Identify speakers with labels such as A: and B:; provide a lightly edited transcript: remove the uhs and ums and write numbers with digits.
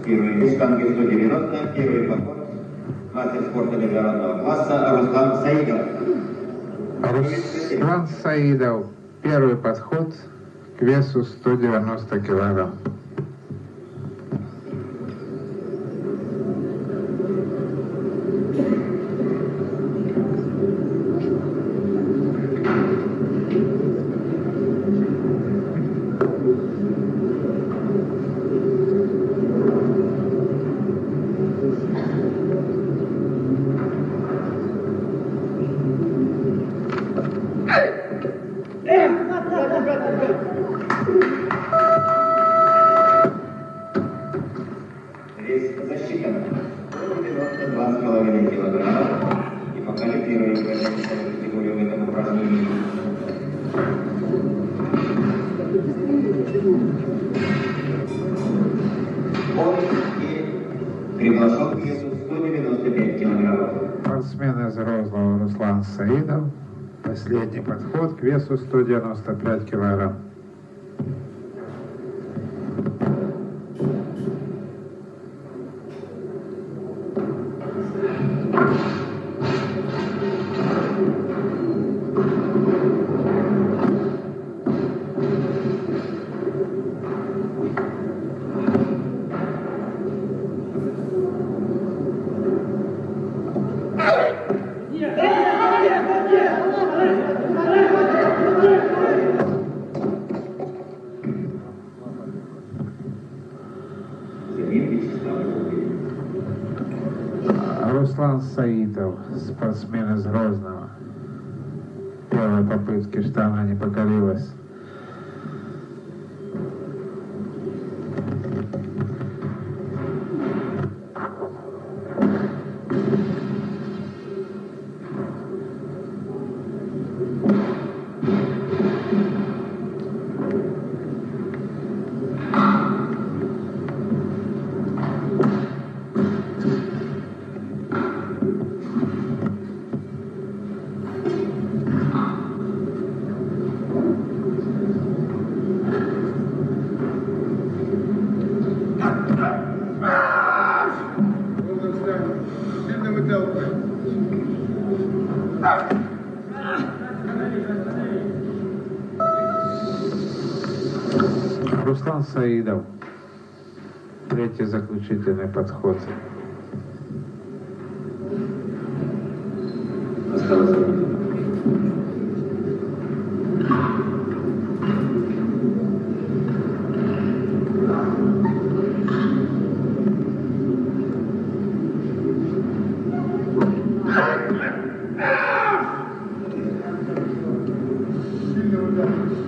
A: Первый из штанги 190, первый подход, мастер спорта международного класса Руслан Саидов.
B: Руслан Саидов, первый подход к весу 190 килограмм.
A: Вес засчитан 92,5 килограмма. И пока первый категорию в этом упражнении. Он и приглашен к весу 195 килограммов.
B: Спортсмен из Розлова Руслан Саидов. Последний подход к весу 195 килограмм. Руслан Саидов, спортсмен из Грозного. Первой попытки штанга не покорилась. Руслан Саидов, третий заключительный подход.
C: Сильный удар.